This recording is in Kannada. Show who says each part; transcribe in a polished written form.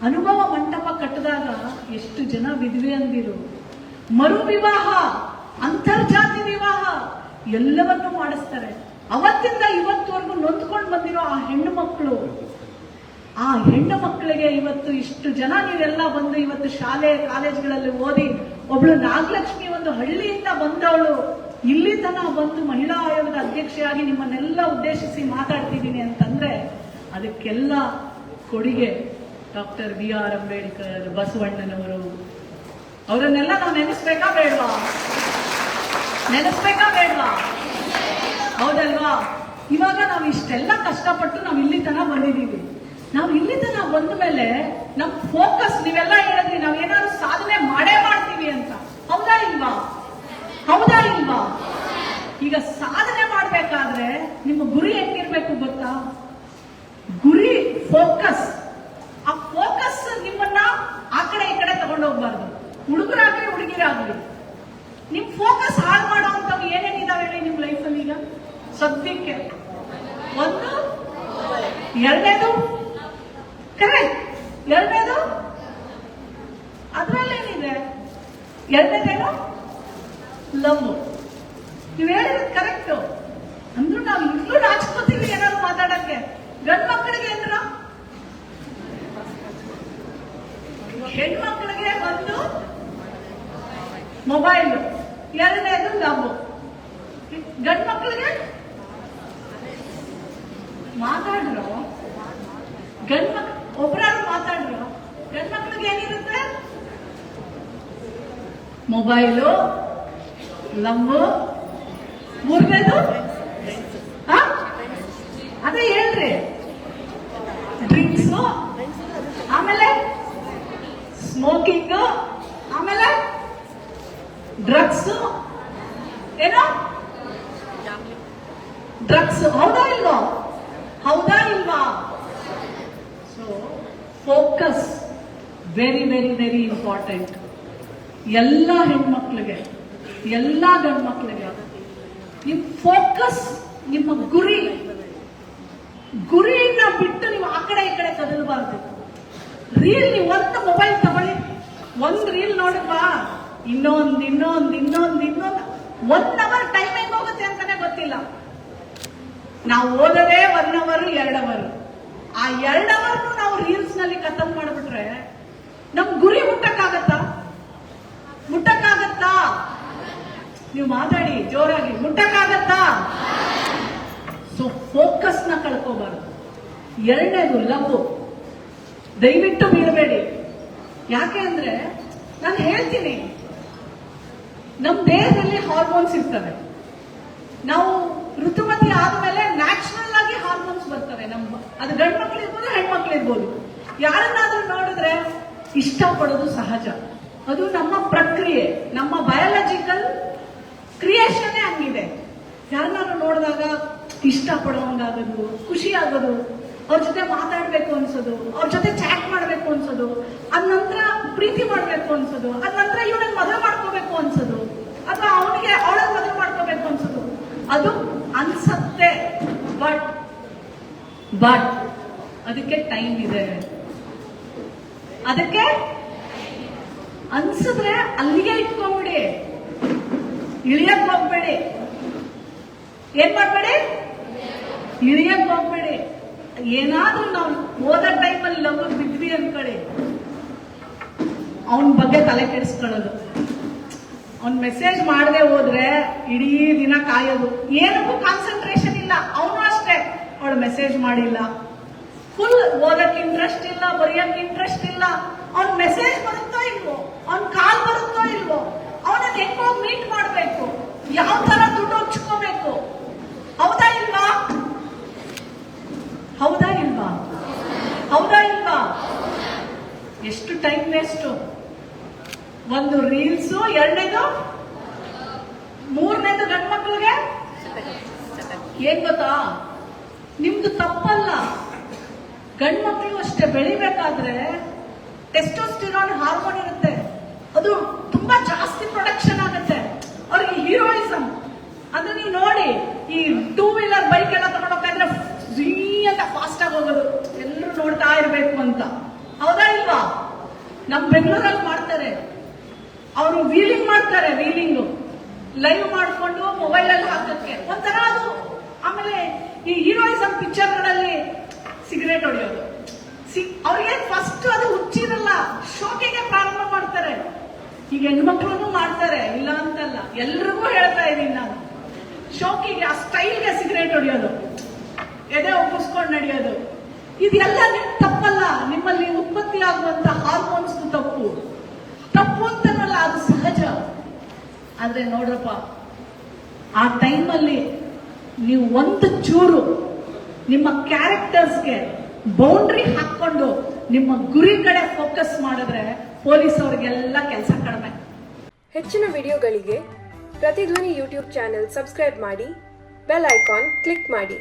Speaker 1: ಅನುಭವ ಮಂಟಪ ಕಟ್ಟಿದಾಗ ಎಷ್ಟು ಜನ ವಿಧವೆಯಂದಿರು, ಮರು ವಿವಾಹ, ಅಂತರ್ಜಾತಿ ವಿವಾಹ ಎಲ್ಲವನ್ನೂ ಮಾಡಿಸ್ತಾರೆ. ಅವತ್ತಿಂದ ಇವತ್ತುವರೆಗೂ ನೊಂದ್ಕೊಂಡು ಬಂದಿರೋ ಆ ಹೆಣ್ಣು ಮಕ್ಕಳು, ಆ ಹೆಣ್ಣು ಮಕ್ಕಳಿಗೆ ಇವತ್ತು ಇಷ್ಟು ಜನ ನೀವೆಲ್ಲ ಬಂದು ಇವತ್ತು ಶಾಲೆ ಕಾಲೇಜ್ಗಳಲ್ಲಿ ಓದಿ, ಒಬ್ಳು ನಾಗಲಕ್ಷ್ಮಿ ಒಂದು ಹಳ್ಳಿಯಿಂದ ಬಂದವಳು ಇಲ್ಲಿ ತನಕ ಬಂದು ಮಹಿಳಾ ಆಯೋಗದ ಅಧ್ಯಕ್ಷೆಯಾಗಿ ನಿಮ್ಮನ್ನೆಲ್ಲ ಉದ್ದೇಶಿಸಿ ಮಾತಾಡ್ತಿದ್ದೀನಿ ಅಂತಂದ್ರೆ ಅದಕ್ಕೆಲ್ಲ ಕೊಡುಗೆ ಡಾಕ್ಟರ್ BR ಅಂಬೇಡ್ಕರ್, ಬಸವಣ್ಣನವರು. ಅವರನ್ನೆಲ್ಲ ನಾವು ನೆನೆಸ್ಬೇಕಾ ಬೇಡವಾ? ನೆನೆಸ್ಬೇಕಾ ಬೇಡವಾ? ಹೌದಲ್ವಾ? ಇವಾಗ ನಾವು ಇಷ್ಟೆಲ್ಲ ಕಷ್ಟಪಟ್ಟು ನಾವು ಇಲ್ಲಿ ತನಕ ಬಂದಿದ್ದೀವಿ. ನಾವು ಇಲ್ಲಿ ತನಕ ಬಂದ ಮೇಲೆ ನಮ್ ಫೋಕಸ್, ನೀವೆಲ್ಲ ಹೇಳಿದ್ರಿ ನಾವ್ ಏನಾದ್ರು ಸಾಧನೆ ಮಾಡೇ ಮಾಡ್ತೀವಿ ಅಂತ. ಹೌದಾ ಇಲ್ವಾ? ಹೌದಾ ಇಲ್ವಾ? ಈಗ ಸಾಧನೆ ಮಾಡ್ಬೇಕಾದ್ರೆ ನಿಮ್ಮ ಗುರಿ ಹೆಂಗಿರ್ಬೇಕು ಗೊತ್ತಾ? ಗುರಿ ಫೋಕಸ್. ಆ ಫೋಕಸ್ ನಿಮ್ಮನ್ನ ಆ ಕಡೆ ಈ ಕಡೆ ತಗೊಂಡೋಗ್ಬಾರ್ದು. ಹುಡುಗರಾಗ್ಲಿ ಹುಡುಗಿರಾಗ್ಲಿ, ನಿಮ್ ಫೋಕಸ್ ಹಾಳು ಮಾಡೋ ಅಂತವ್ ಏನೇನಿದಾವೆ ಹೇಳಿ ನಿಮ್ ಲೈಫಲ್ಲಿ ಈಗ ಸದ್ಯಕ್ಕೆ? ಒಂದು, ಎರಡನೇದು ಕರೆಕ್ಟ್, ಎರಡನೇದು ಅದ್ರಲ್ಲೇನಿದೆ? ಎರಡನೇದೇನು? ಲವ್. ನೀವ್ ಹೇಳಿರೋದು ಕರೆಕ್ಟ್. ಅಂದ್ರೂ ನಾವು ಇಲ್ಲೂ ನಾಚ್ಕೋತೀವಿ ಏನಾದ್ರು ಮಾತಾಡಕ್ಕೆ. ಗಂಡು ಮಕ್ಕಳಿಗೆ ಏನ್ರ, ಹೆಣ್ಮಕ್ಳಿಗೆ ಒಂದು ಮೊಬೈಲ್, ಎರಡನೇದು ಲವ್. ಗಂಡು ಮಕ್ಕಳಿಗೆ ಮಾತಾಡ್ರು, ಗಂಡು ಮಕ್ಳು ಒಬ್ಬರಾದ್ರು ಮಾತಾಡ್ರು. ಗಂಡು ಮಕ್ಕಳಿಗೆ ಏನಿರುತ್ತೆ? ಮೊಬೈಲು, ಲವ್, ಮೂರನೇದು ಅದೇ ಹೇಳ್ರಿ, ಡ್ರಿಂಕ್ಸ್, ಆಮೇಲೆ ಸ್ಮೋಕಿಂಗ್, ಆಮೇಲೆ ಡ್ರಗ್ಸ್. ಏನೋ ಡ್ರಗ್ಸ್. ಹೌದಾ ಇಲ್ವಾ? ಹೌದಾ ಇಲ್ವಾ? So focus very very very important. ಎಲ್ಲ ಹೆಣ್ಮಕ್ಳಿಗೆ, ಎಲ್ಲ ಗಂಡು ಮಕ್ಕಳಿಗೆ ನಿಮ್ ಫೋಕಸ್, ನಿಮ್ಮ ಗುರಿಯನ್ನ ಬಿಟ್ಟು ನೀವು ಆ ಕಡೆ ಈ ಕಡೆ ಕದಲಬಾರ್ದು. ರೀಲ್, ನೀವು ಒಂದು ಮೊಬೈಲ್ ತಗೊಳ್ಳಿ, ಒಂದು ರೀಲ್ ನೋಡಿಲ್ವಾ, ಇನ್ನೊಂದು 1 ಅವರ್ ಟೈಮ್ ಹೆಂಗ್ ಹೋಗುತ್ತೆ ಅಂತಾನೆ ಗೊತ್ತಿಲ್ಲ. ನಾವು ಓದೋದೇ 1 ಅವರ್ 2 ಅವರ್. ಆ 2 ಅವರ್ ನಾವು ರೀಲ್ಸ್ ನಲ್ಲಿ ಖತಮ್ ಮಾಡ್ಬಿಟ್ರೆ ನಮ್ ಗುರಿ ಮುಟ್ಟಕ್ಕಾಗತ್ತಾ? ಮುಟ್ಟಕ್ಕಾಗತ್ತಾ? ನೀವು ಮಾತಾಡಿ ಜೋರಾಗಿ, ಮುಟ್ಟಕ್ಕಾಗತ್ತಾ? ಸೊ ಫೋಕಸ್ ನ ಕಳ್ಕೋಬಾರ್ದು. ಎರಡನೇದು ಲವ್. ದಯವಿಟ್ಟು ಬೀಳಬೇಡಿ. ಯಾಕೆ ಅಂದ್ರೆ ನಾನು ಹೇಳ್ತೀನಿ, ನಮ್ ದೇಹದಲ್ಲಿ ಹಾರ್ಮೋನ್ಸ್ ಇರ್ತವೆ. ನಾವು ಋತುಮತಿ ಆದ್ಮೇಲೆ ನ್ಯಾಚುರಲ್ ಆಗಿ ಹಾರ್ಮೋನ್ಸ್ ಬರ್ತವೆ. ಅದು ಗಂಡು ಮಕ್ಳು ಇರ್ಬೋದು, ಹೆಣ್ಮಕ್ಳು ಇರ್ಬೋದು. ಯಾರನ್ನಾದ್ರೂ ನೋಡಿದ್ರೆ ಇಷ್ಟಪಡೋದು ಸಹಜ. ಅದು ನಮ್ಮ ಪ್ರಕ್ರಿಯೆ, ನಮ್ಮ ಬಯಾಲಜಿಕಲ್ ಕ್ರಿಯೇಷನ್ ಹಂಗಿದೆ. ಯಾರನ್ನಾದ್ರೂ ನೋಡಿದಾಗ ಇಷ್ಟಪಡೋಂಗಾಗೋದು, ಖುಷಿ ಆಗೋದು, ಅವ್ರ ಜೊತೆ ಮಾತಾಡ್ಬೇಕು ಅನ್ಸೋದು, ಅವ್ರ ಜೊತೆ ಚಾಟ್ ಮಾಡ್ಬೇಕು ಅನ್ಸೋದು, ಅದ ನಂತರ ಪ್ರೀತಿ ಮಾಡ್ಬೇಕು ಅನ್ಸೋದು, ಅದ ನಂತರ ಇವನಿಗೆ ಮದುವೆ ಮಾಡ್ಕೋಬೇಕು ಅನ್ಸೋದು, ಅಥವಾ ಅವನಿಗೆ ಅವಳನ್ನ ಮದುವೆ ಮಾಡ್ಕೋಬೇಕು ಅನ್ಸೋದು, ಅದು ಅನ್ಸತ್ತೆ. ಬಟ್ ಅದಕ್ಕೆ ಟೈಮ್ ಇದೆ. ಅದಕ್ಕೆ ಅನ್ಸಿದ್ರೆ ಅಲ್ಲಿಗೆ ಇಟ್ಕೊಂಡ್ಬಿಡಿ, ಇಳಿಯಕ್ ಹೋಗ್ಬೇಡಿ. ಏನ್ ಮಾಡ್ಬೇಡಿ? ಇಳಿಯಕ್ ಹೋಗ್ಬೇಡಿ. ಏನಾದ್ರೂ ನಾವು ಓದೋ ಟೈಮಲ್ಲಿ ಲವ್ ಬಿದ್ವಿ ಅನ್ಕೊಳ್ಳಿ, ಅವನ ಬಗ್ಗೆ ತಲೆ ಕೆಡಿಸ್ಕೊಳ್ಳೋದು. ಅವ್ನ್ ಮೆಸೇಜ್ ಮಾಡದೆ ಹೋದ್ರೆ ಇಡೀ ದಿನ ಕಾಯೋದು, ಏನಕ್ಕೂ ಕಾನ್ಸಂಟ್ರೇಷನ್ ಇಲ್ಲ. ಅವನು ಅಷ್ಟೇ, ಅವಳು ಮೆಸೇಜ್ ಮಾಡಿಲ್ಲ, ಫುಲ್ ಓದಕ್ಕೆ ಇಂಟ್ರೆಸ್ಟ್ ಇಲ್ಲ, ಬರೆಯಕ್ಕೆ ಇಂಟ್ರೆಸ್ಟ್ ಇಲ್ಲ. ಅವ್ನ್ ಮೆಸೇಜ್ ಬರುತ್ತೋ ಇಲ್ವೋ, ಅವ್ನ್ ಕಾಲ್ ಬರುತ್ತೋ ಇಲ್ವೋ, ಅವನನ್ನ ಹೆಂಗೋ ಮೀಟ್ ಮಾಡ್ಬೇಕು, ಯಾವ ತರ ದುಡ್ಡು ಹಂಚ್ಕೋಬೇಕು. ಹೌದಾ ಇಲ್ವಾ? ಹೌದಾ ಇಲ್ವಾ? ಹೌದಾ ಇಲ್ವಾ? ಎಷ್ಟು ಟೈಮ್ ವೇಸ್ಟ್. ಒಂದು ರೀಲ್ಸು, ಎರಡನೇದು, ಮೂರನೇದು ಗಂಡು ಮಕ್ಕಳಿಗೆ ಏನ್ ಗೊತ್ತಾ? ನಿಮ್ದು ತಪ್ಪಲ್ಲ. ಗಂಡು ಮಕ್ಕಳು ಅಷ್ಟೇ ಬೆಳಿಬೇಕಾದ್ರೆ ಟೆಸ್ಟೋಸ್ಟಿರಾನ್ ಹಾರ್ಮೋನ್ ಇರುತ್ತೆ, ಅದು ತುಂಬಾ ಜಾಸ್ತಿ ಪ್ರೊಡಕ್ಷನ್ ಆಗುತ್ತೆ. ಅವ್ರಿಗೆ ಹೀರೋಯಿಸಮ್ ಅಂದ್ರೆ ನೀವು ನೋಡಿ, ಈ 2 ವೀಲರ್ ಬೈಕ್ ಎಲ್ಲ ತಗೊಂಡೋಗ್ತಾ ಇದ್ರೆ ಅಂತ ಫಾಸ್ಟ್ ಆಗಿ ಹೋಗೋದು, ಎಲ್ಲರೂ ನೋಡ್ತಾ ಇರ್ಬೇಕು ಅಂತ. ಹೌದಾ ಇಲ್ವಾ? ನಮ್ಮ ಬೆಂಗಳೂರಲ್ಲಿ ಮಾಡ್ತಾರೆ, ಅವರು ವೀಲಿಂಗ್ ಮಾಡ್ತಾರೆ, ವೀಲಿಂಗು ಲೈವ್ ಮಾಡ್ಕೊಂಡು ಮೊಬೈಲಲ್ಲಿ ಹಾಕಕ್ಕೆ ಒಂಥರ ಅದು. ಆಮೇಲೆ ಈ ಹೀರೋಯಿಸಂ ಪಿಕ್ಚರ್ಗಳಲ್ಲಿ ಸಿಗರೇಟ್ ಹೊಡೆಯೋದು, ಅವ್ರಿಗೆ ಫಸ್ಟ್ ಅದು ಹುಚ್ಚಿರಲ್ಲ, ಶೋಕಿಗೆ ಪ್ರಾರಂಭ ಮಾಡ್ತಾರೆ. ಈಗ ಹೆಣ್ಮಕ್ಳು ಮಾಡ್ತಾರೆ, ಇಲ್ಲ ಅಂತಲ್ಲ, ಎಲ್ರಿಗೂ ಹೇಳ್ತಾ ಇದ್ದೀನಿ ನಾನು. ಶೋಕಿಗೆ, ಆ ಸ್ಟೈಲ್ಗೆ ಸಿಗರೇಟ್ ಹೊಡೆಯೋದು, ಎದೆ ಒಪ್ಪಿಸ್ಕೊಂಡು ನಡೆಯೋದು, ಇದೆಲ್ಲ ತಪ್ಪಲ್ಲ. ನಿಮ್ಮಲ್ಲಿ ಉತ್ಪತ್ತಿ ಆಗುವಂತ ಹಾರ್ಮೋನ್ಸ್ ತಪ್ಪು ಅಂತನಲ್ಲ, ಅದು ಸಹಜ. ಆದ್ರೆ ನೋಡ್ರಪ್ಪ, ಆ ಟೈಮಲ್ಲಿ ನೀವು ಒಂದು ಚೂರು ನಿಮ್ಮ ಕ್ಯಾರೆಕ್ಟರ್ಸ್ಗೆ ಬೌಂಡ್ರಿ ಹಾಕೊಂಡು ನಿಮ್ಮ ಗುರಿ ಕಡೆ ಫೋಕಸ್ ಮಾಡಿದ್ರೆ ಪೊಲೀಸ್ ಅವ್ರಿಗೆಲ್ಲ ಕೆಲಸ ಕಡಿಮೆ.
Speaker 2: ಹೆಚ್ಚಿನ ವಿಡಿಯೋಗಳಿಗೆ ಪ್ರತಿಧ್ವನಿ ಯೂಟ್ಯೂಬ್ ಚಾನೆಲ್ ಸಬ್ಸ್ಕ್ರೈಬ್ ಮಾಡಿ, ಬೆಲ್ ಐಕಾನ್ ಕ್ಲಿಕ್ ಮಾಡಿ.